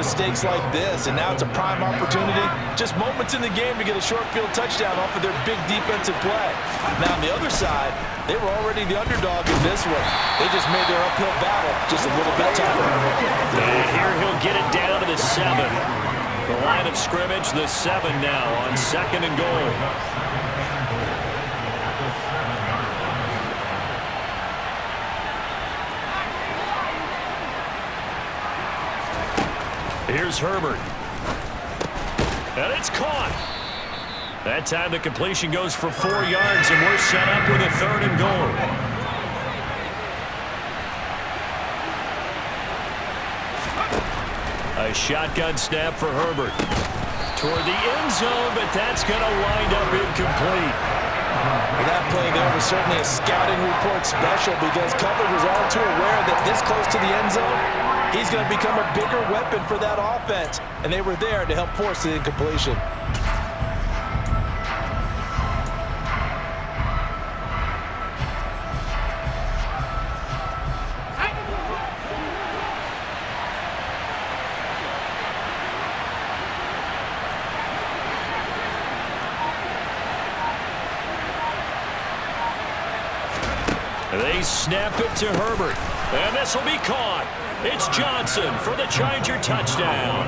mistakes like this, and now it's a prime opportunity. Just moments in the game to get a short field touchdown off of their big defensive play. Now, on the other side, they were already the underdog in this one. They just made their uphill battle just a little bit tougher. And here he'll get it down to the 7. The line of scrimmage, the 7 now on 2nd and goal. Here's Herbert. And it's caught. That time the completion goes for 4 yards, and we're set up with a 3rd and goal. A shotgun snap for Herbert. Toward the end zone, but that's going to wind up incomplete. Well, that play there was certainly a scouting report special because coverage was all too aware that this close to the end zone, he's going to become a bigger weapon for that offense, and they were there to help force the incompletion. They snap it to Herbert, and this will be caught. It's Johnson for the Charger touchdown.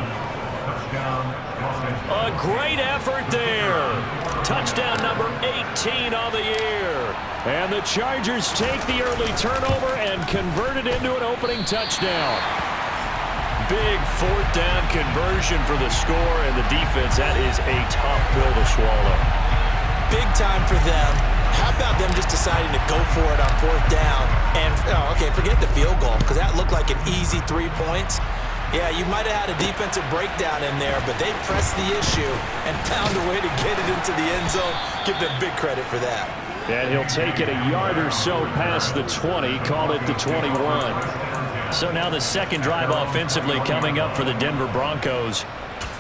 A great effort there. Touchdown number 18 on the year. And the Chargers take the early turnover and convert it into an opening touchdown. Big 4th down conversion for the score, and the defense, that is a tough pill to swallow. Big time for them. How about them just deciding to go for it on 4th down? And, okay, forget the field goal, because that looked like an easy 3 points. Yeah, you might have had a defensive breakdown in there, but they pressed the issue and found a way to get it into the end zone. Give them big credit for that. And he'll take it a yard or so past the 20, call it the 21. So now the 2nd drive offensively coming up for the Denver Broncos.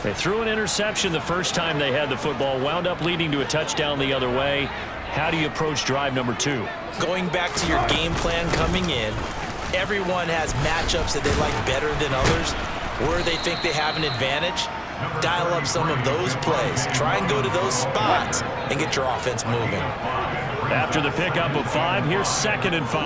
They threw an interception the first time they had the football, wound up leading to a touchdown the other way. How do you approach drive number 2? Going back to your game plan coming in, everyone has matchups that they like better than others, where they think they have an advantage. Dial up some of those plays. Try and go to those spots and get your offense moving. After the pickup of 5, here's 2nd and 5.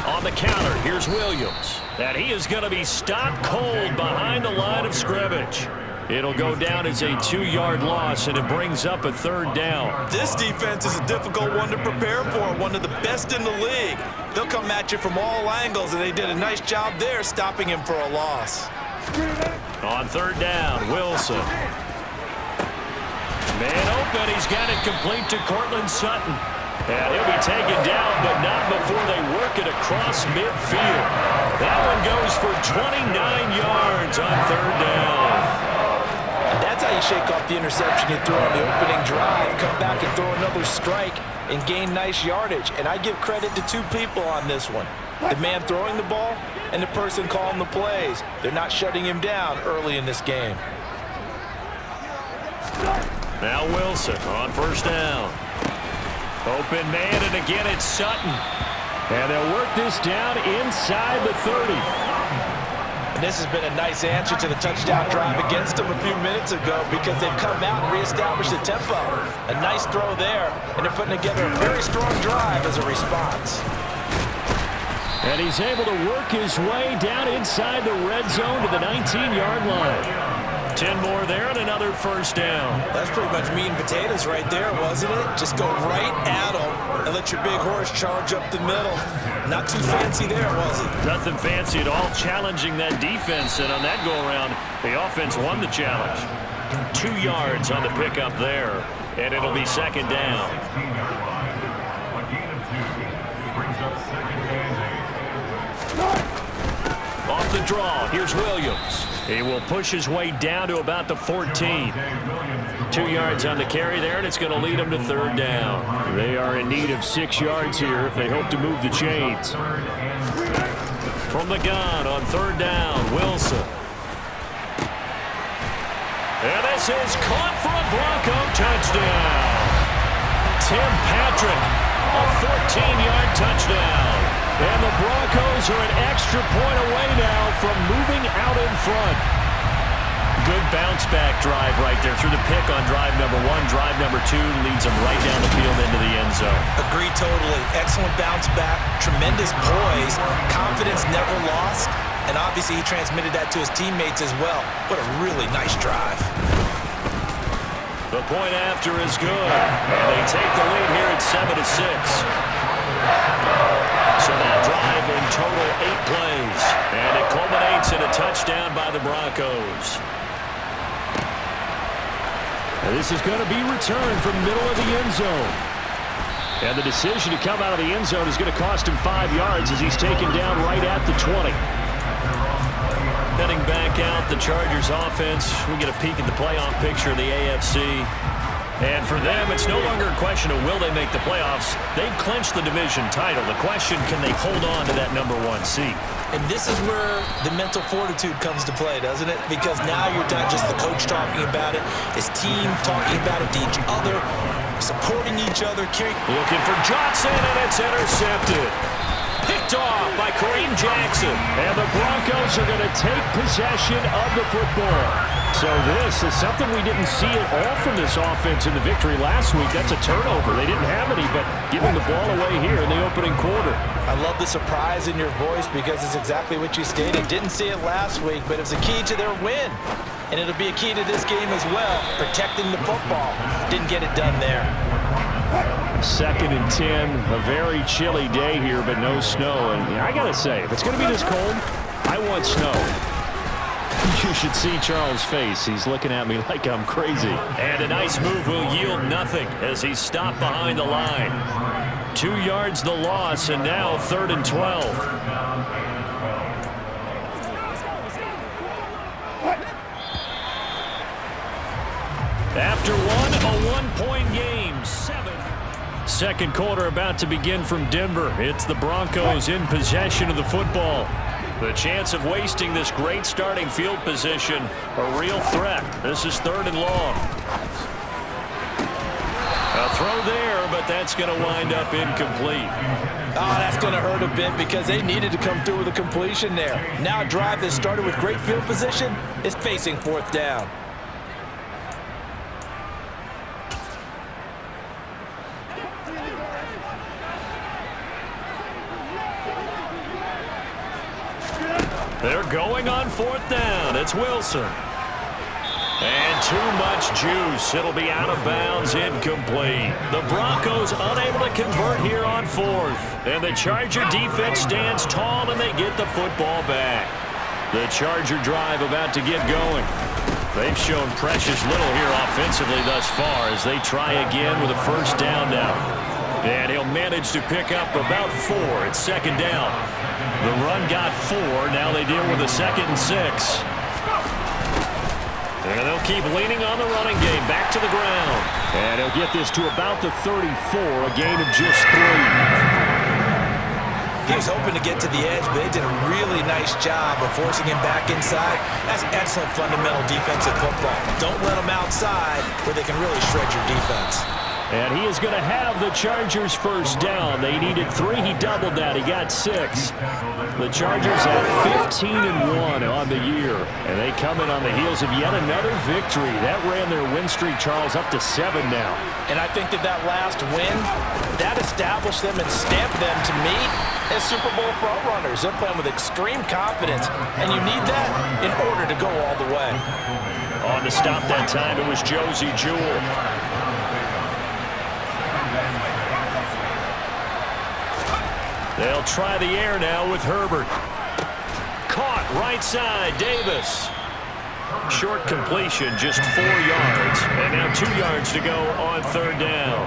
On the counter, here's Williams. And he is going to be stopped cold behind the line of scrimmage. It'll go down as a 2-yard loss, and it brings up a 3rd down. This defense is a difficult one to prepare for, one of the best in the league. They'll come at you from all angles, and they did a nice job there stopping him for a loss. On 3rd down, Wilson. Man open, he's got it complete to Cortland Sutton. And he'll be taken down, but not before they work it across midfield. That one goes for 29 yards on 3rd down. That's how you shake off the interception you threw on the opening drive, come back and throw another strike and gain nice yardage. And I give credit to 2 people on this one. The man throwing the ball and the person calling the plays. They're not shutting him down early in this game. Now Wilson on 1st down. Open man, and again it's Sutton. And they'll work this down inside the 30. And this has been a nice answer to the touchdown drive against them a few minutes ago because they've come out and reestablished the tempo. A nice throw there, and they're putting together a very strong drive as a response. And he's able to work his way down inside the red zone to the 19-yard line. 10 more there and another 1st down. That's pretty much meat and potatoes right there, wasn't it? Just go right at them and let your big horse charge up the middle. Not too fancy there, was it? Nothing fancy at all, challenging that defense, and on that go-around, the offense won the challenge. 2 yards on the pickup there, and it'll be 2nd down. Off the draw, here's Williams. He will push his way down to about the 14. 2 yards on the carry there, and it's going to lead them to 3rd down. They are in need of 6 yards here if they hope to move the chains. From the gun on 3rd down, Wilson. And this is caught for a Bronco touchdown. Tim Patrick, a 14-yard touchdown. And the Broncos are an extra point away now from moving out in front. Good bounce-back drive right there through the pick on drive number 1. Drive number 2 leads him right down the field into the end zone. Agree totally. Excellent bounce back, tremendous poise, confidence never lost, and obviously he transmitted that to his teammates as well. What a really nice drive. The point after is good, and they take the lead here at 7-6. So that drive in total 8 plays, and it culminates in a touchdown by the Broncos. And this is going to be returned from middle of the end zone. And the decision to come out of the end zone is going to cost him 5 yards as he's taken down right at the 20. Heading back out, the Chargers offense. We get a peek at the playoff picture of the AFC. And for them, it's no longer a question of will they make the playoffs. They've clinched the division title. The question, can they hold on to that number 1 seed? And this is where the mental fortitude comes to play, doesn't it? Because now you're not just the coach talking about it, his team talking about it to each other, supporting each other. Looking for Johnson, and it's intercepted. Picked off by Kareem Jackson. And the Broncos are going to take possession of the football. So this is something we didn't see at all from this offense in the victory last week. That's a turnover. They didn't have any, but giving the ball away here in the opening quarter. I love the surprise in your voice because it's exactly what you stated. Didn't see it last week, but it was a key to their win. And it'll be a key to this game as well, protecting the football. Didn't get it done there. 2nd and 10, a very chilly day here, but no snow. And I got to say, if it's going to be this cold, I want snow. You should see Charles' face. He's looking at me like I'm crazy. And a nice move will yield nothing as he's stopped behind the line. 2 yards the loss, and now 3rd and 12. After a 1-point game, 7. Second quarter about to begin from Denver. It's the Broncos in possession of the football. The chance of wasting this great starting field position, a real threat. This is 3rd and long. A throw there, but that's going to wind up incomplete. Oh, that's going to hurt a bit because they needed to come through with a completion there. Now a drive that started with great field position is facing 4th down. They're going on 4th down. It's Wilson. And too much juice. It'll be out of bounds, incomplete. The Broncos unable to convert here on 4th. And the Charger defense stands tall, and they get the football back. The Charger drive about to get going. They've shown precious little here offensively thus far as they try again with a 1st down now. And he'll manage to pick up about 4. It's 2nd down. The run got 4. Now they deal with a 2nd and 6. And they'll keep leaning on the running game. Back to the ground. And he'll get this to about the 34, a gain of just 3. He was hoping to get to the edge, but they did a really nice job of forcing him back inside. That's excellent fundamental defensive football. Don't let them outside where they can really shred your defense. And he is going to have the Chargers 1st down. They needed 3. He doubled that. He got 6. The Chargers have 15-1 on the year. And they come in on the heels of yet another victory. That ran their win streak, Charles, up to 7 now. And I think that last win, that established them and stamped them, to me, as Super Bowl frontrunners. They're playing with extreme confidence, and you need that in order to go all the way. On to stop that time, it was Josie Jewell. They'll try the air now with Herbert. Caught right side, Davis. Short completion, just 4 yards. And now 2 yards to go on 3rd down.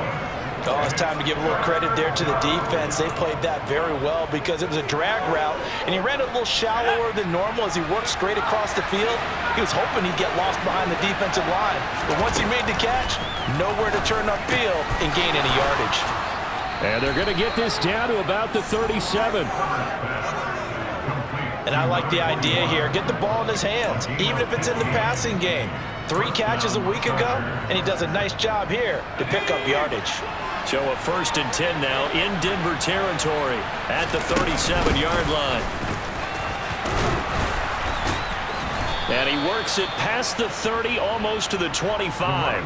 Oh, it's time to give a little credit there to the defense. They played that very well because it was a drag route, and he ran it a little shallower than normal as he worked straight across the field. He was hoping he'd get lost behind the defensive line. But once he made the catch, nowhere to turn upfield and gain any yardage. And they're going to get this down to about the 37. And I like the idea here. Get the ball in his hands, even if it's in the passing game. 3 catches a week ago, and he does a nice job here to pick up yardage. So a 1st and 10 now in Denver territory at the 37-yard line. And he works it past the 30, almost to the 25.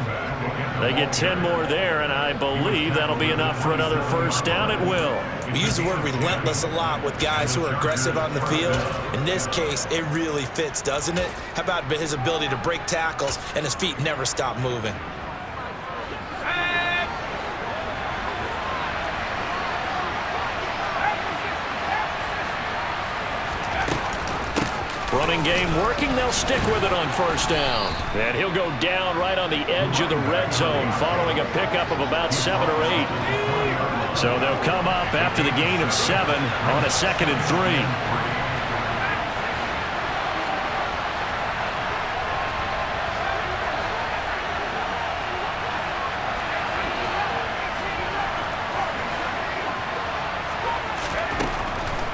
They get 10 more there, and I believe that'll be enough for another first down at will. We use the word relentless a lot with guys who are aggressive on the field. In this case, it really fits, doesn't it? How about his ability to break tackles and his feet never stop moving? Running game working. They'll stick with it on first down. And he'll go down right on the edge of the red zone following a pickup of about 7 or 8. So they'll come up after the gain of 7 on a 2nd and 3.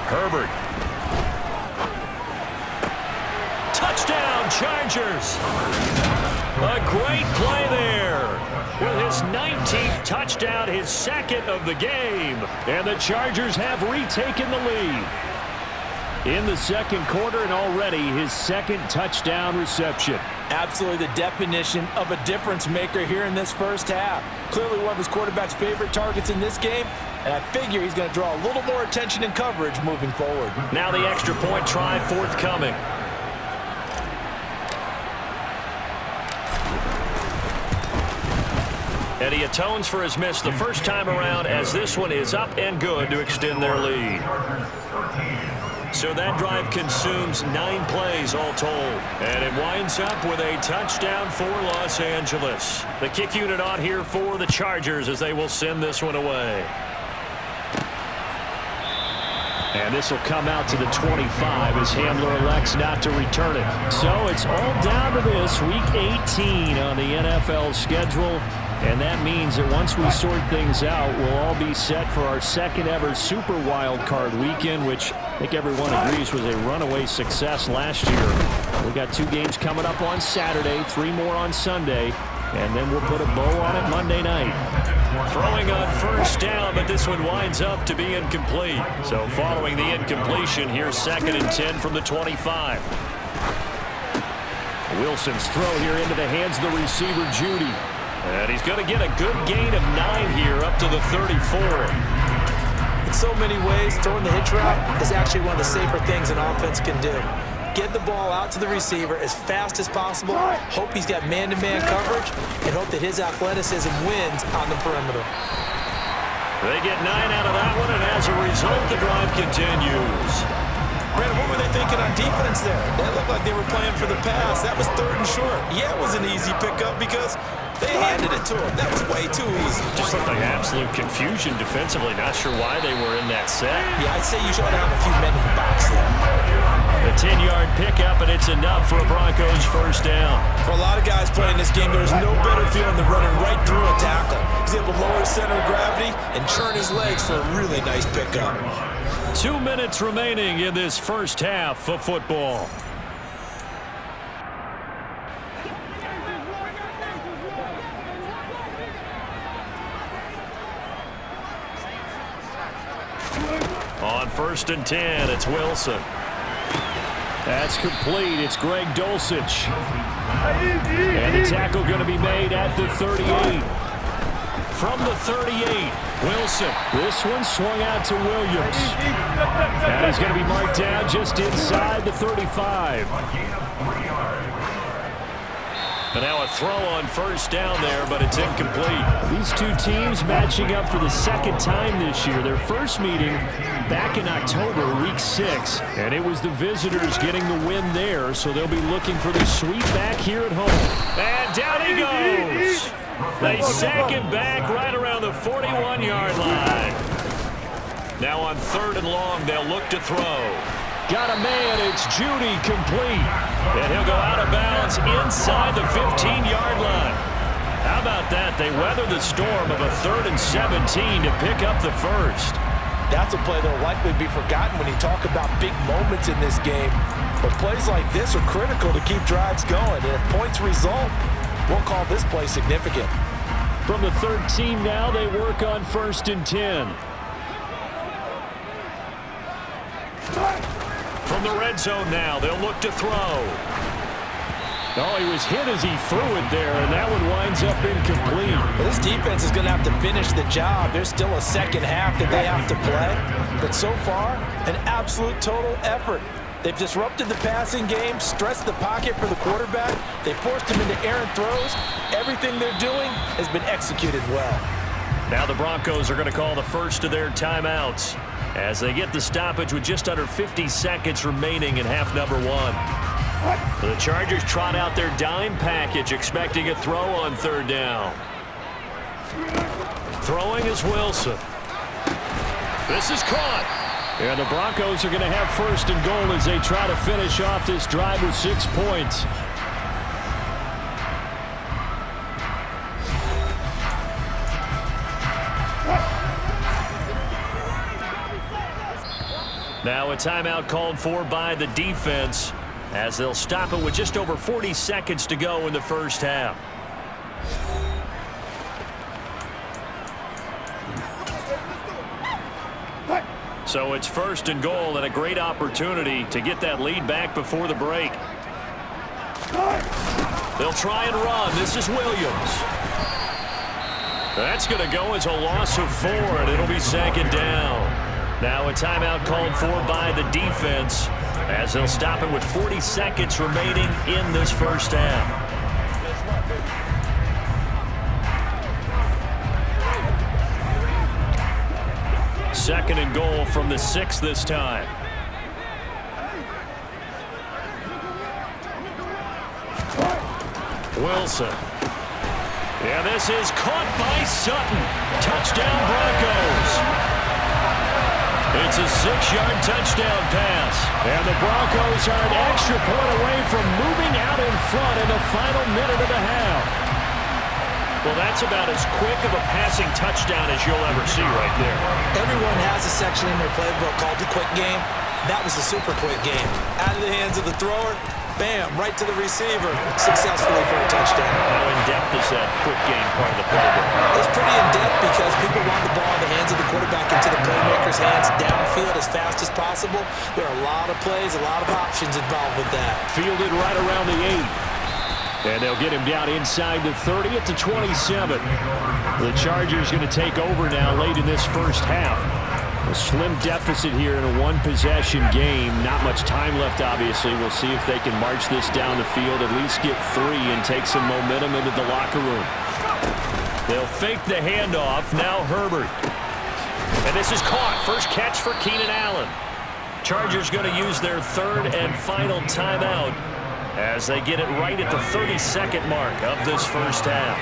Herbert. Touchdown, Chargers. A great play there. With his 19th touchdown, his 2nd of the game. And the Chargers have retaken the lead. In the 2nd quarter, and already his 2nd touchdown reception. Absolutely the definition of a difference maker here in this first half. Clearly one of his quarterback's favorite targets in this game, and I figure he's going to draw a little more attention and coverage moving forward. Now the extra point try forthcoming. And he atones for his miss the first time around, as this one is up and good to extend their lead. So that drive consumes 9 plays all told. And it winds up with a touchdown for Los Angeles. The kick unit on here for the Chargers as they will send this one away. And this will come out to the 25 as Hamler elects not to return it. So it's all down to this, Week 18 on the NFL schedule. And that means that once we sort things out, we'll all be set for our 2nd ever Super Wild Card weekend, which I think everyone agrees was a runaway success last year. We got 2 games coming up on Saturday, 3 more on Sunday, and then we'll put a bow on it Monday night. Throwing on first down, but this one winds up to be incomplete. So following the incompletion, here's 2nd and 10 from the 25. Wilson's throw here into the hands of the receiver, Judy. And he's going to get a good gain of 9 here up to the 34. In so many ways, throwing the hitch route is actually one of the safer things an offense can do. Get the ball out to the receiver as fast as possible, hope he's got man-to-man coverage, and hope that his athleticism wins on the perimeter. They get 9 out of that one, and as a result, the drive continues. Brandon, what were they thinking on defense there? That looked like they were playing for the pass. That was 3rd and short. Yeah, it was an easy pickup because they handed it to him. That was way too easy. Just looked like absolute confusion defensively. Not sure why they were in that set. Yeah, I'd say you should have a few men in the box there. A 10-yard pickup, and it's enough for a Broncos first down. For a lot of guys playing this game, there's no better feeling than running right through a tackle. He's able to lower his center of gravity and churn his legs for a really nice pickup. 2 minutes remaining in this first half of football. On 1st and 10, it's Wilson. That's complete. It's Greg Dulcich. And the tackle going to be made at the 38. From the 38, Wilson. This one swung out to Williams. And he's going to be marked down just inside the 35. And now a throw on first down there, but it's incomplete. These 2 teams matching up for the 2nd time this year. Their first meeting back in October, Week 6. And it was the visitors getting the win there, so they'll be looking for the sweep back here at home. And down he goes. They sack him back right around the 41-yard line. Now on 3rd and long, they'll look to throw. Got a man, it's Judy, complete. And he'll go out of bounds inside the 15-yard line. How about that? They weather the storm of a 3rd and 17 to pick up the first. That's a play that will likely be forgotten when you talk about big moments in this game. But plays like this are critical to keep drives going. And if points result, we'll call this play significant. From the 13 now, they work on 1st and 10. From the red zone now, they'll look to throw. Oh, he was hit as he threw it there, and that one winds up incomplete. Well, this defense is going to have to finish the job. There's still a second half that they have to play. But so far, an absolute total effort. They've disrupted the passing game, stressed the pocket for the quarterback. They forced him into errant throws. Everything they're doing has been executed well. Now the Broncos are going to call the first of their timeouts as they get the stoppage with just under 50 seconds remaining in half number one. The Chargers trot out their dime package, expecting a throw on third down. Throwing is Wilson. This is caught. And the Broncos are going to have first and goal as they try to finish off this drive with 6 points. Now a timeout called for by the defense as they'll stop it with just over 40 seconds to go in the first half. So it's first and goal and a great opportunity to get that lead back before the break. They'll try and run. This is Williams. That's going to go as a loss of 4, and it'll be second down. Now a timeout called for by the defense as they'll stop it with 40 seconds remaining in this first half. Second and goal from the 6 this time. Wilson. Yeah, this is caught by Sutton. Touchdown Broncos. It's a 6-yard touchdown pass. And the Broncos are an extra point away from moving out in front in the final minute of the half. Well, that's about as quick of a passing touchdown as you'll ever see right there. Everyone has a section in their playbook called the quick game. That was a super quick game. Out of the hands of the thrower, bam, right to the receiver, successfully for a touchdown. How in-depth is that quick game part of the playbook? It's pretty in-depth because people want the ball in the hands of the quarterback into the playmaker's hands downfield as fast as possible. There are a lot of plays, a lot of options involved with that. Fielded right around the 8. And they'll get him down inside the 30 at the 27. The Chargers going to take over now late in this first half. A slim deficit here in a one-possession game. Not much time left, obviously. We'll see if they can march this down the field, at least get 3 and take some momentum into the locker room. They'll fake the handoff. Now Herbert. And this is caught. First catch for Keenan Allen. Chargers going to use their third and final timeout as they get it right at the 32nd mark of this first half.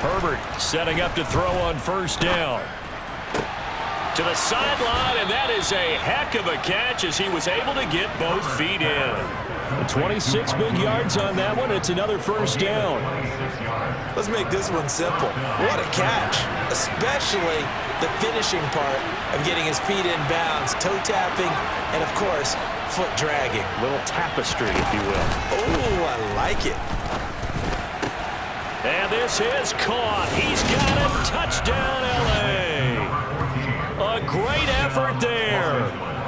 Herbert setting up to throw on first down. To the sideline, and that is a heck of a catch as he was able to get both feet in. 26 big yards on that one. It's another first down. Let's make this one simple. What a catch, especially the finishing part of getting his feet in bounds, toe tapping, and of course, foot dragging. Little tapestry, if you will. Oh, I like it. And this is caught. He's got it. Touchdown, L.A. A great effort there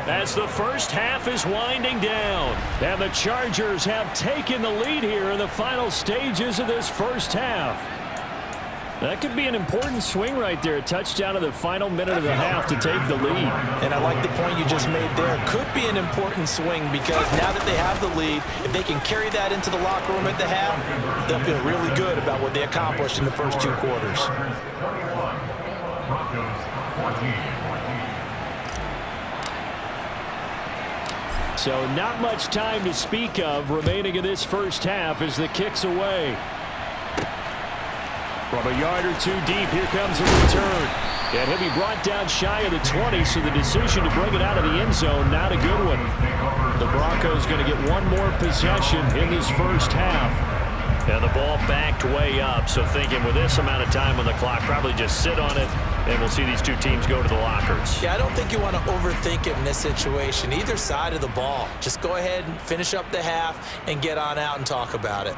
as the first half is winding down. And the Chargers have taken the lead here in the final stages of this first half. That could be an important swing right there. A touchdown in the final minute of the half to take the lead. And I like the point you just made there. Could be an important swing because now that they have the lead, if they can carry that into the locker room at the half, they'll feel really good about what they accomplished in the first 2 quarters. So not much time to speak of remaining in this first half as the kick's away. From a yard or 2 deep, here comes a return. And he'll be brought down shy of the 20, so the decision to bring it out of the end zone, not a good one. The Broncos going to get one more possession in this first half. And the ball backed way up, so thinking with this amount of time on the clock, probably just sit on it, and we'll see these 2 teams go to the lockers. Yeah, I don't think you want to overthink it in this situation. Either side of the ball. Just go ahead and finish up the half and get on out and talk about it.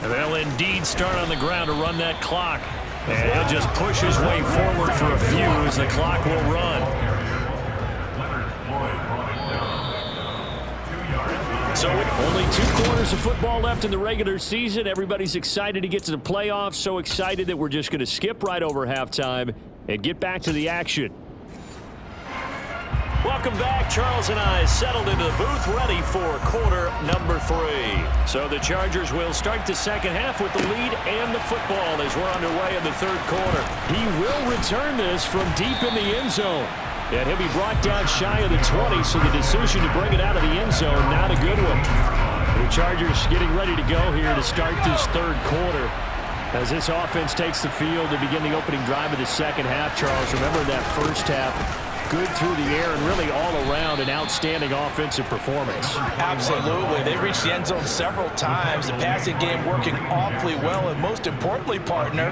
And they'll indeed start on the ground to run that clock. And he'll just push his way forward for a few as the clock will run. So only 2 quarters of football left in the regular season. Everybody's excited to get to the playoffs. So excited that we're just going to skip right over halftime and get back to the action. Welcome back. Charles and I settled into the booth ready for quarter number 3. So the Chargers will start the second half with the lead and the football as we're underway in the third quarter. He will return this from deep in the end zone. And he'll be brought down shy of the 20, so the decision to bring it out of the end zone, not a good one. The Chargers getting ready to go here to start this third quarter. As this offense takes the field to begin the opening drive of the second half, Charles, remember that first half, good through the air and really all around an outstanding offensive performance. Absolutely. They reached the end zone several times. The passing game working awfully well, and most importantly, partner.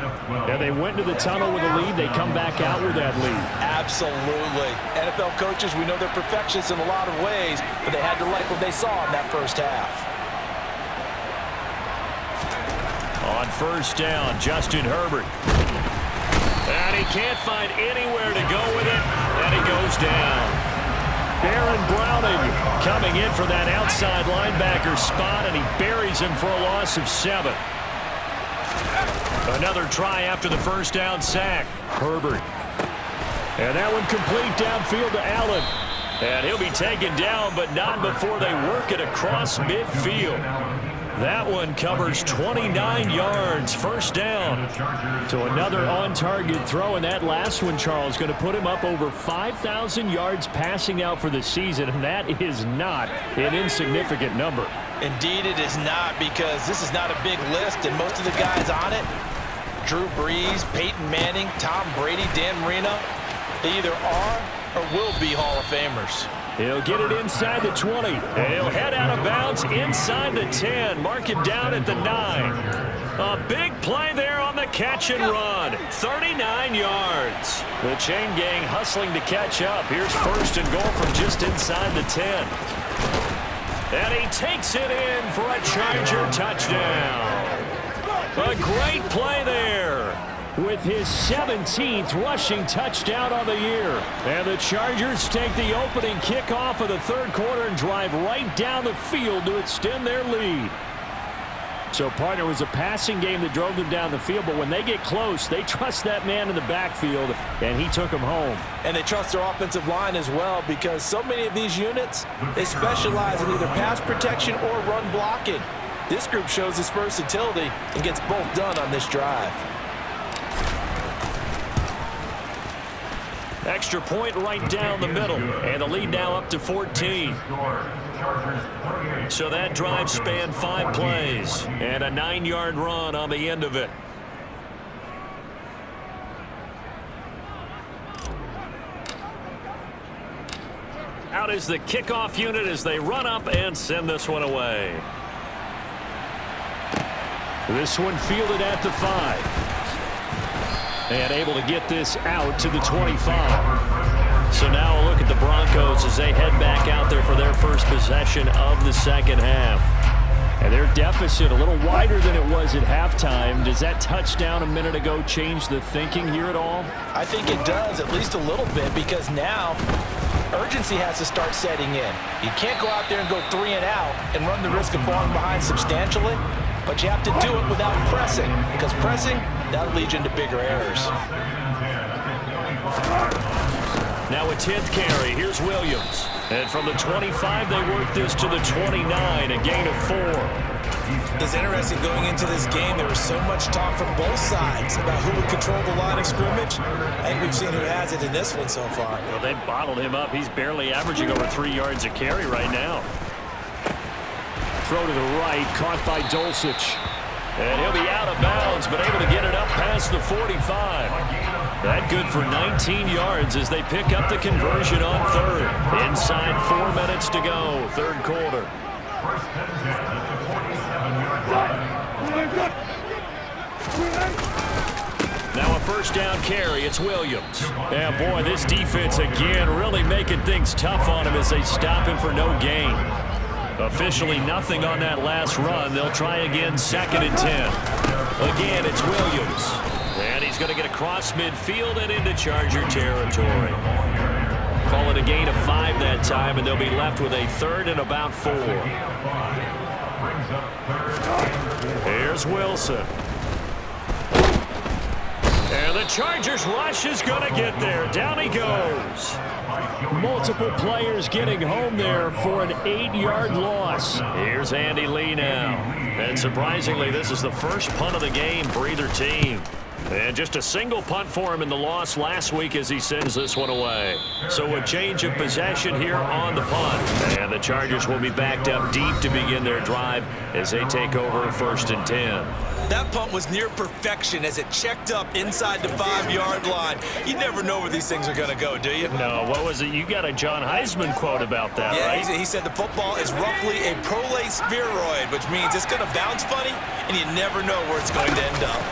Yeah, they went to the tunnel with a lead. They come back out with that lead. Absolutely. NFL coaches, we know they're perfectionists in a lot of ways, but they had to like what they saw in that first half. On first down, Justin Herbert. And he can't find anywhere to go with it, and he goes down. Baron Browning coming in for that outside linebacker spot, and he buries him for a loss of 7. Another try after the first down sack. Herbert. And that one complete downfield to Allen. And he'll be taken down, but not before they work it across midfield. That one covers 29 yards, first down. So another on-target throw, and that last one, Charles, going to put him up over 5,000 yards passing out for the season, and that is not an insignificant number. Indeed it is not, because this is not a big list, and most of the guys on it, Drew Brees, Peyton Manning, Tom Brady, Dan Marino, they either are or will be Hall of Famers. He'll get it inside the 20. And he'll head out of bounds inside the 10. Mark him down at the 9. A big play there on the catch and run. 39 yards. The chain gang hustling to catch up. Here's first and goal from just inside the 10. And he takes it in for a Charger touchdown. A great play there. With his 17th rushing touchdown on the year. And the Chargers take the opening kickoff of the third quarter and drive right down the field to extend their lead. So, partner, it was a passing game that drove them down the field, but when they get close, they trust that man in the backfield, and he took them home. And they trust their offensive line as well, because so many of these units, they specialize in either pass protection or run blocking. This group shows its versatility and gets both done on this drive. Extra point right down the middle, and the lead now up to 14. So that drive spanned 5 plays, and a 9-yard run on the end of it. Out is the kickoff unit as they run up and send this one away. This one fielded at the 5. And able to get this out to the 25. So now a look at the Broncos as they head back out there for their first possession of the second half. And their deficit a little wider than it was at halftime. Does that touchdown a minute ago change the thinking here at all? I think it does, at least a little bit, because now urgency has to start setting in. You can't go out there and go 3 and out and run the risk of falling behind substantially, but you have to do it without pressing, because pressing, that'll lead you into bigger errors. Now a 10th carry. Here's Williams. And from the 25, they work this to the 29, a gain of 4. It's interesting going into this game. There was so much talk from both sides about who would control the line of scrimmage. I think we've seen who has it in this one so far. Well, they bottled him up. He's barely averaging over 3 yards a carry right now. Throw to the right, caught by Dulcich. And he'll be out of bounds, but able to get it up past the 45. That good for 19 yards as they pick up the conversion on third. Inside 4 minutes to go, third quarter. Now a first down carry. It's Williams. Yeah, boy, this defense again really making things tough on him as they stop him for no gain. Officially nothing on that last run. They'll try again, 2nd and 10. Again, it's Williams. And he's going to get across midfield and into Charger territory. Call it a gain of 5 that time, and they'll be left with a 3rd and about 4. Here's Wilson. And the Chargers rush is going to get there. Down he goes. Multiple players getting home there for an 8-yard loss. Here's Andy Lee now. And surprisingly, this is the first punt of the game for either team. And just a single punt for him in the loss last week as he sends this one away. So a change of possession here on the punt. And the Chargers will be backed up deep to begin their drive as they take over 1st and 10. That punt was near perfection as it checked up inside the 5-yard line. You never know where these things are going to go, do you? No, what was it? You got a John Heisman quote about that, right? Yeah, he said the football is roughly a prolate spheroid, which means it's going to bounce funny, and you never know where it's going to end up.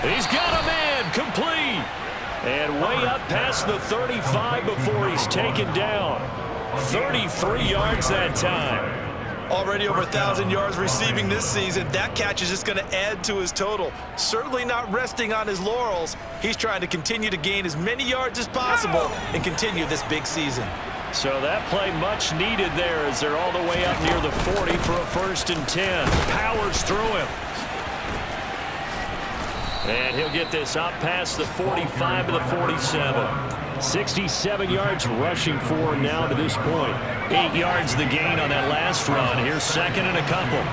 He's got a man, complete. And way up past the 35 before he's taken down. 33 yards that time. Already over 1,000 yards receiving this season. That catch is just going to add to his total. Certainly not resting on his laurels. He's trying to continue to gain as many yards as possible and continue this big season. So that play much needed there as they're all the way up near the 40 for a 1st and 10. Powers through him. And he'll get this up past the 45 to the 47. 67 yards rushing for now to this point. 8 yards the gain on that last run. Here's 2nd and a couple.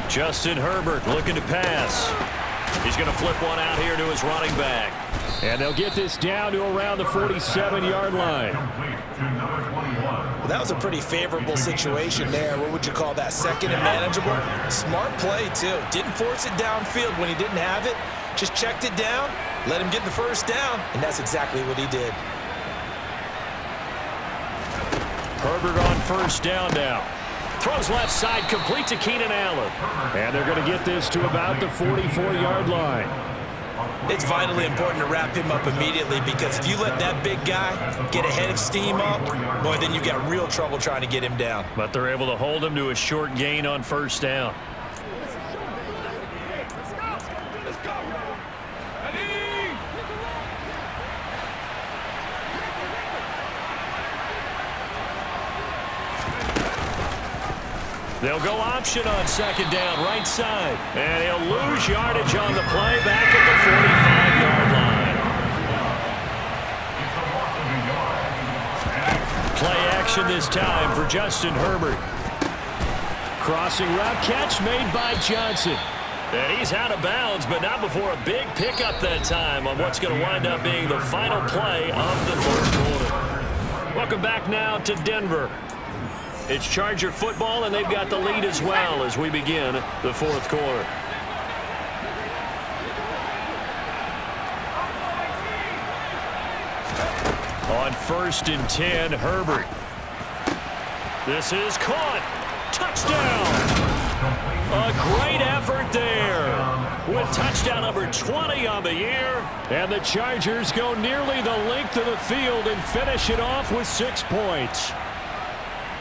Justin Herbert looking to pass. He's going to flip one out here to his running back. And they'll get this down to around the 47-yard line. Well, that was a pretty favorable situation there. What would you call that? 2nd and manageable? Smart play, too. Didn't force it downfield when he didn't have it. Just checked it down, let him get the 1st down, and that's exactly what he did. Herbert on 1st down now. Throws left side, complete to Keenan Allen. And they're going to get this to about the 44-yard line. It's vitally important to wrap him up immediately because if you let that big guy get a head of steam up, boy, then you've got real trouble trying to get him down. But they're able to hold him to a short gain on 1st down. They'll go option on 2nd down, right side. And he'll lose yardage on the play back at the 45-yard line. Play action this time for Justin Herbert. Crossing route catch made by Johnson. And he's out of bounds, but not before a big pickup that time on what's going to wind up being the final play of the 1st quarter. Welcome back now to Denver. It's Charger football, and they've got the lead as well as we begin the 4th quarter. On 1st and 10, Herbert. This is caught. Touchdown. A great effort there with touchdown number 20 on the year. And the Chargers go nearly the length of the field and finish it off with 6 points.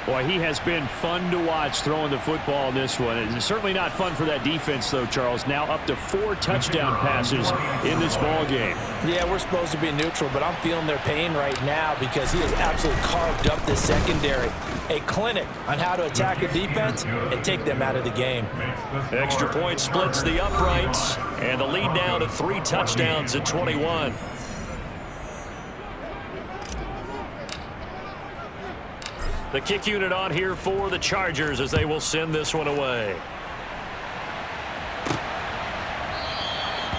Boy, he has been fun to watch throwing the football in this one. It's certainly not fun for that defense, though, Charles. Now up to 4 touchdown passes in this ball game. Yeah, we're supposed to be neutral, but I'm feeling their pain right now because he has absolutely carved up the secondary. A clinic on how to attack a defense and take them out of the game. Extra point splits the uprights, and the lead now to 3 touchdowns at 21. The kick unit on here for the Chargers as they will send this one away.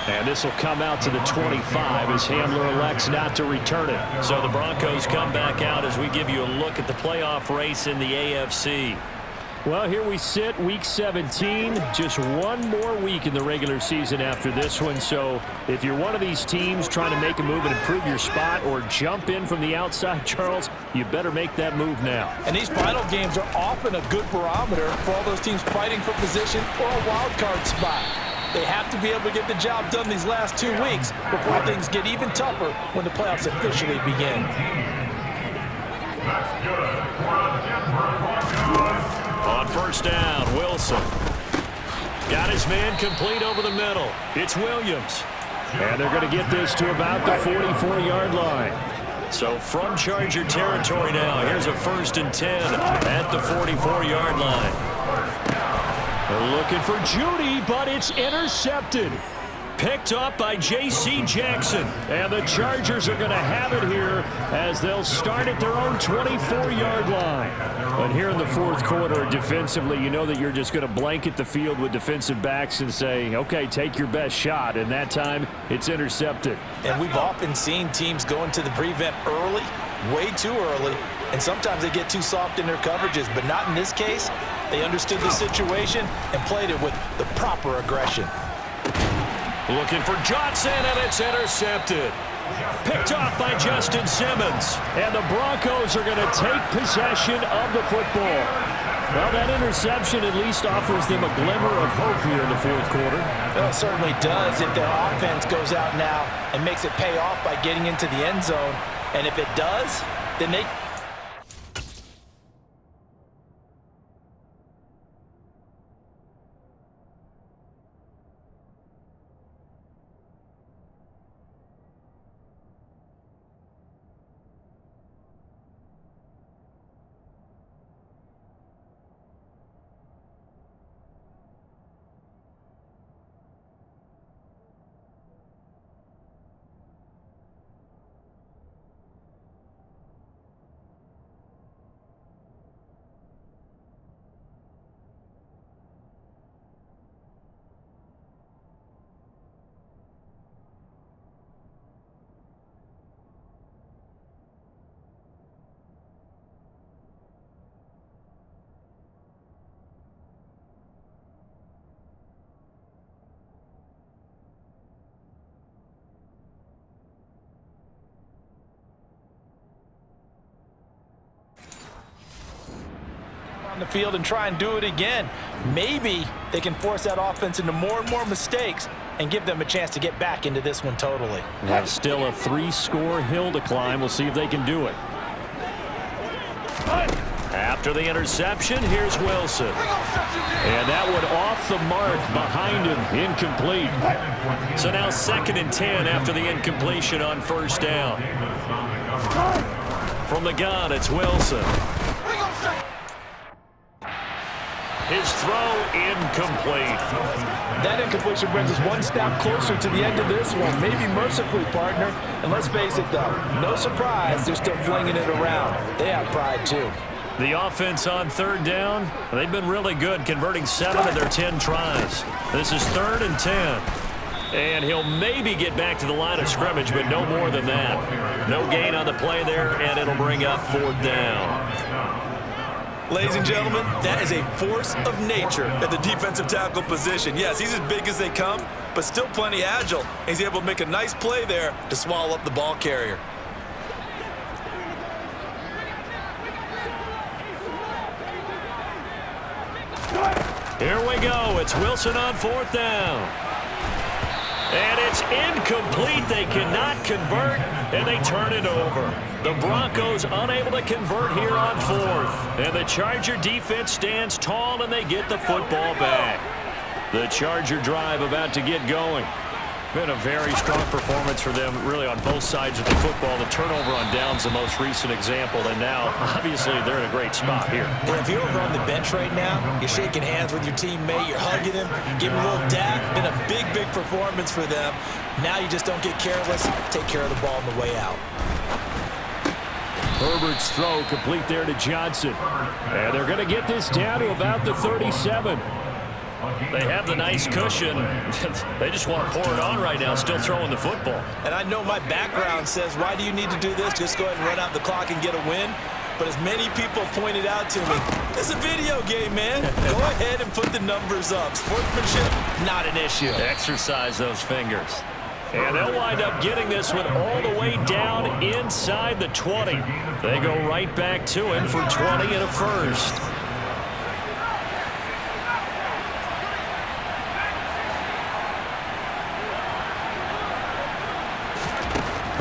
And this will come out to the 25 as Hamler elects not to return it. So the Broncos come back out as we give you a look at the playoff race in the AFC. Well, here we sit, Week 17. Just one more week in the regular season after this one. So if you're one of these teams trying to make a move and improve your spot or jump in from the outside, Charles, you better make that move now. And these final games are often a good barometer for all those teams fighting for position or a wild card spot. They have to be able to get the job done these last 2 weeks before things get even tougher when the playoffs officially begin. On first down, Wilson. Got his man complete over the middle. It's Williams. And they're going to get this to about the 44-yard line. So from Charger territory now, here's a 1st and 10 at the 44-yard line. They're looking for Judy, but it's intercepted. Picked up by J.C. Jackson. And the Chargers are going to have it here as they'll start at their own 24-yard line. But here in the fourth quarter, defensively, you know that you're just going to blanket the field with defensive backs and say, okay, take your best shot. And that time, it's intercepted. And we've often seen teams go into the prevent early, way too early, and sometimes they get too soft in their coverages, but not in this case. They understood the situation and played it with the proper aggression. Looking for Johnson, and it's intercepted. Picked off by Justin Simmons. And the Broncos are going to take possession of the football. Well, that interception at least offers them a glimmer of hope here in the fourth quarter. Well, it certainly does if their offense goes out now and makes it pay off by getting into the end zone. And if it does, then they... on the field and try and do it again. Maybe they can force that offense into more and more mistakes and give them a chance to get back into this one totally. They have still a 3-score hill to climb. We'll see if they can do it. After the interception, here's Wilson. And that one off the mark behind him, incomplete. So now 2nd and 10 after the incompletion on first down. From the gun, it's Wilson. His throw incomplete. That incompletion brings us one step closer to the end of this one. Maybe mercifully, partner. And let's face it, though, no surprise, they're still flinging it around. They have pride, too. The offense on 3rd down, they've been really good, converting 7 of their 10 tries. This is 3rd and 10. And he'll maybe get back to the line of scrimmage, but no more than that. No gain on the play there, and it'll bring up 4th down. Ladies and gentlemen, that is a force of nature at the defensive tackle position. Yes, he's as big as they come, but still plenty agile. He's able to make a nice play there to swallow up the ball carrier. Here we go. It's Wilson on 4th down. And it's incomplete. They cannot convert, and they turn it over. The Broncos unable to convert here on 4th. And the Charger defense stands tall, and they get the football back. The Charger drive about to get going. Been a very strong performance for them, really, on both sides of the football. The turnover on downs, the most recent example, and now, obviously, they're in a great spot here. And if you're over on the bench right now, you're shaking hands with your teammate, you're hugging him, giving him a little dap. Been a big, big performance for them. Now you just don't get careless. Take care of the ball on the way out. Herbert's throw complete there to Johnson. And they're going to get this down to about the 37. They have the nice cushion. They just want to pour it on right now, still throwing the football. And I know my background says, why do you need to do this? Just go ahead and run out the clock and get a win. But as many people pointed out to me, it's a video game, man. Go ahead and put the numbers up. Sportsmanship, not an issue. Exercise those fingers. And they'll wind up getting this one all the way down inside the 20. They go right back to him for 20 and a first.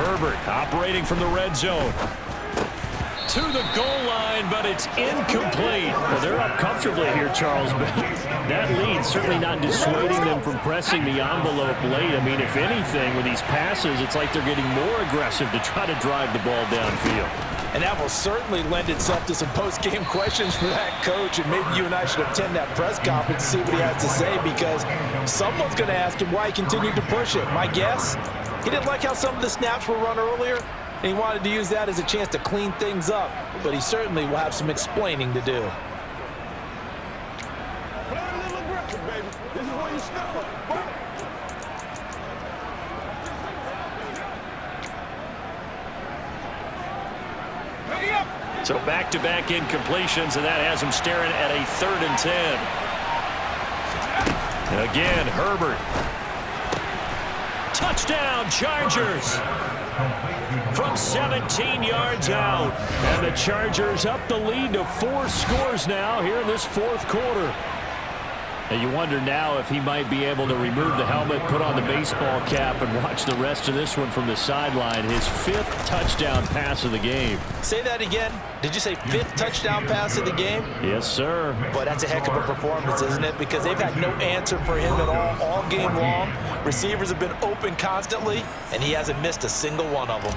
Herbert operating from the red zone. To the goal line, but it's incomplete. Well, they're up comfortably here, Charles, but that lead certainly not dissuading them from pressing the envelope late. I mean, if anything, with these passes, it's like they're getting more aggressive to try to drive the ball downfield. And that will certainly lend itself to some post-game questions for that coach, and maybe you and I should attend that press conference to see what he has to say, because someone's going to ask him why he continued to push it. My guess, he didn't like how some of the snaps were run earlier, and he wanted to use that as a chance to clean things up, but he certainly will have some explaining to do. So back-to-back incompletions, and that has him staring at a 3rd and 10. And again, Herbert. Touchdown, Chargers. From 17 yards out. And the Chargers up the lead to 4 scores now here in this 4th quarter. And you wonder now if he might be able to remove the helmet, put on the baseball cap, and watch the rest of this one from the sideline. His 5th touchdown pass of the game. Say that again. Did you say 5th touchdown pass of the game? Yes, sir. Boy, that's a heck of a performance, isn't it? Because they've had no answer for him at all game long. Receivers have been open constantly, and he hasn't missed a single one of them.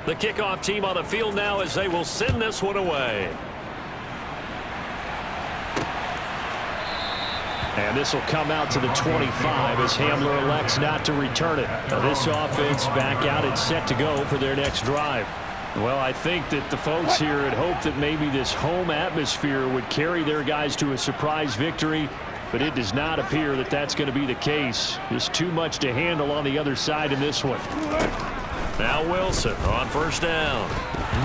The kickoff team on the field now as they will send this one away. And this will come out to the 25 as Hamler elects not to return it. Now this offense back out and set to go for their next drive. Well, I think that the folks here had hoped that maybe this home atmosphere would carry their guys to a surprise victory, but it does not appear that that's going to be the case. There's too much to handle on the other side in this one. Now Wilson on 1st down.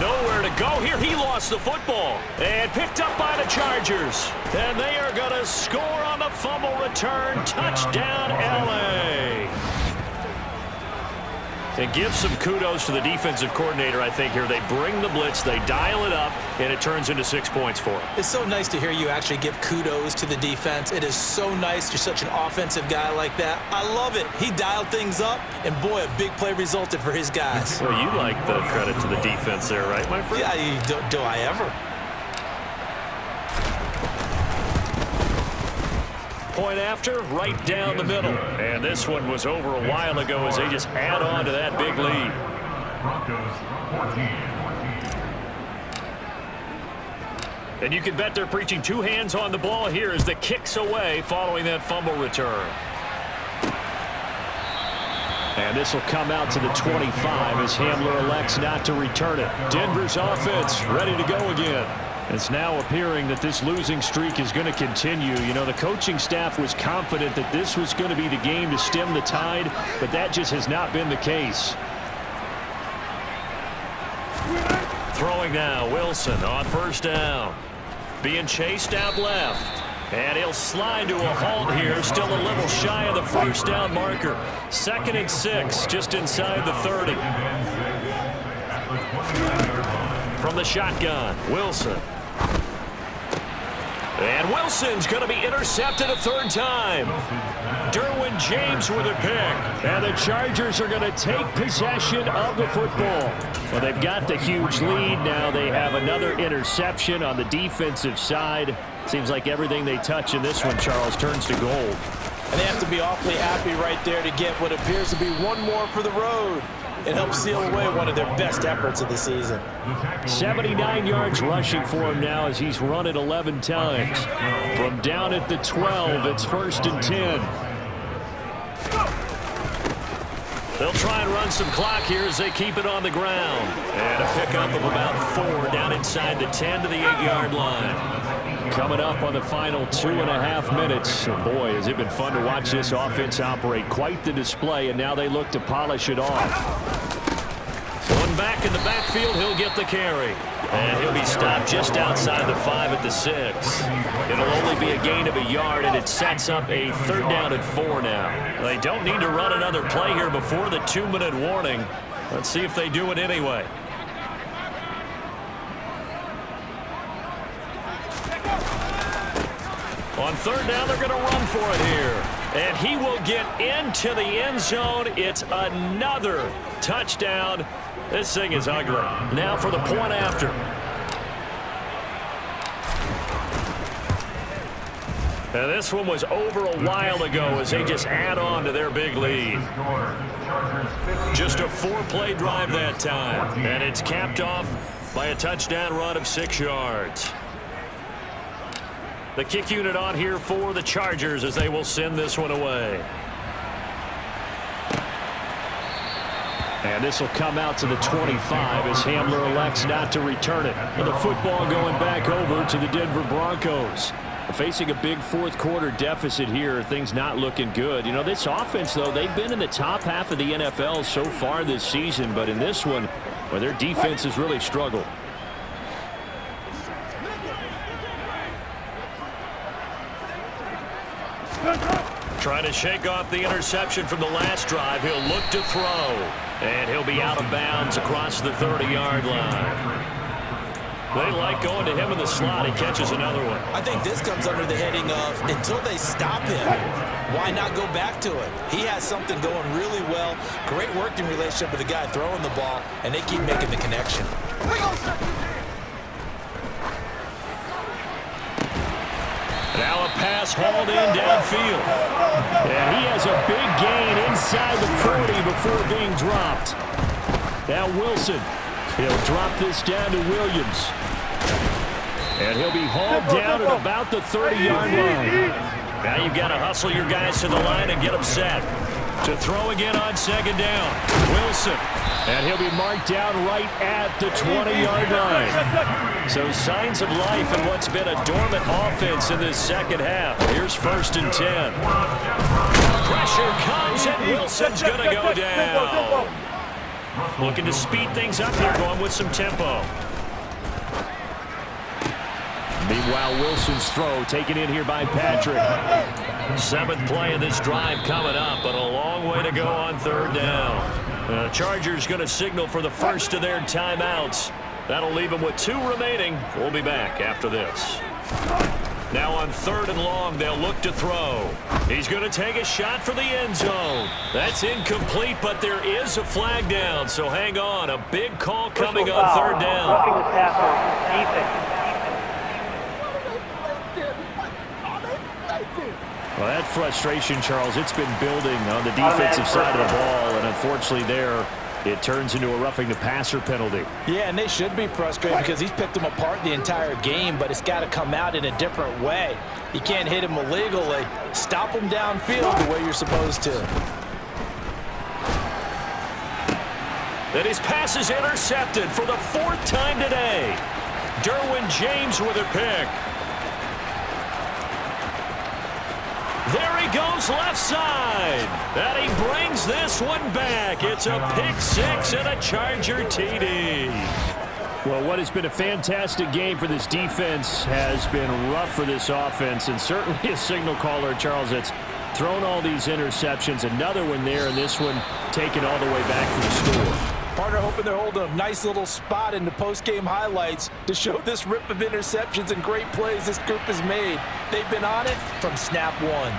Nowhere to go here. He lost the football and picked up by the Chargers. And they are going to score on the fumble return. Touchdown, L.A. And give some kudos to the defensive coordinator, I think, here. They bring the blitz, they dial it up, and it turns into 6 points for them. It's so nice to hear you actually give kudos to the defense. It is so nice. You're such an offensive guy like that. I love it. He dialed things up, and boy, a big play resulted for his guys. Well, you like the credit to the defense there, right, my friend? Yeah, do I ever? Point after, right down the middle. And this one was over a while ago as they just add on to that big lead. Broncos 14. And you can bet they're preaching 2 hands on the ball here as the kick's away following that fumble return. And this will come out to the 25 as Hamler elects not to return it. Denver's offense ready to go again. It's now appearing that this losing streak is going to continue. You know, the coaching staff was confident that this was going to be the game to stem the tide, but that just has not been the case. Throwing now, Wilson on 1st down. Being chased out left. And he'll slide to a halt here, still a little shy of the 1st down marker. 2nd and 6, just inside the 30. From the shotgun, Wilson. And Wilson's going to be intercepted a 3rd time. Derwin James with a pick. And the Chargers are going to take possession of the football. Well, they've got the huge lead. Now they have another interception on the defensive side. Seems like everything they touch in this one, Charles, turns to gold. And they have to be awfully happy right there to get what appears to be one more for the road. It helps seal away one of their best efforts of the season. 79 yards rushing for him now as he's run it 11 times. From down at the 12, it's 1st and 10. They'll try and run some clock here as they keep it on the ground. And a pickup of about 4 down inside the 10 to the 8-yard line. Coming up on the final 2.5 minutes. And boy, has it been fun to watch this offense operate. Quite the display, and now they look to polish it off. One back in the backfield, he'll get the carry. And he'll be stopped just outside the 5 at the 6. It'll only be a gain of a yard, and it sets up a 3rd down and 4 now. They don't need to run another play here before the 2-minute warning. Let's see if they do it anyway. On 3rd down, they're going to run for it here. And he will get into the end zone. It's another touchdown. This thing is ugly. Now for the point after. And this one was over a while ago as they just add on to their big lead. Just a 4-play drive that time. And it's capped off by a touchdown run of 6 yards. The kick unit on here for the Chargers as they will send this one away. And this will come out to the 25 as Hamler elects not to return it. And the football going back over to the Denver Broncos. Facing a big fourth-quarter deficit here, things not looking good. You know, this offense, though, they've been in the top half of the NFL so far this season. But in this one, well, their defense has really struggled. Trying to shake off the interception from the last drive. He'll look to throw. And he'll be out of bounds across the 30-yard line. They like going to him in the slot. He catches another one. I think this comes under the heading of until they stop him, why not go back to it? He has something going really well. Great working relationship with the guy throwing the ball, and they keep making the connection. Now a pass hauled in downfield. And he has a big gain inside the 40 before being dropped. Now Wilson. He'll drop this down to Williams. And he'll be hauled down at about the 30-yard line. Now you've got to hustle your guys to the line and get them set. To throw again on second down. Wilson. And he'll be marked down right at the 20-yard line. So signs of life in what's been a dormant offense in this second half. Here's 1st and 10. Pressure comes and Wilson's going to go down. Looking to speed things up here, going with some tempo. Meanwhile, Wilson's throw taken in here by Patrick. 7th play of this drive coming up, but a long way to go on 3rd down. The Chargers going to signal for the first of their timeouts. That'll leave them with 2 remaining. We'll be back after this. Now on 3rd and long, they'll look to throw. He's going to take a shot for the end zone. That's incomplete, but there is a flag down, so hang on. A big call coming on 3rd down. Well, that frustration, Charles, it's been building on the defensive side of the ball, and unfortunately there, it turns into a roughing the passer penalty. Yeah, and they should be frustrated because he's picked them apart the entire game, but it's got to come out in a different way. You can't hit him illegally. Stop him downfield the way you're supposed to. And his pass is intercepted for the 4th time today. Derwin James with a pick. There he goes left side. And he brings this one back. It's a pick 6 and a Charger TD. Well, what has been a fantastic game for this defense has been rough for this offense, and certainly a signal caller, Charles, that's thrown all these interceptions. Another one there, and this one taken all the way back for the score. Partner hoping they're holding a nice little spot in the post-game highlights to show this rip of interceptions and great plays this group has made. They've been on it from snap 1.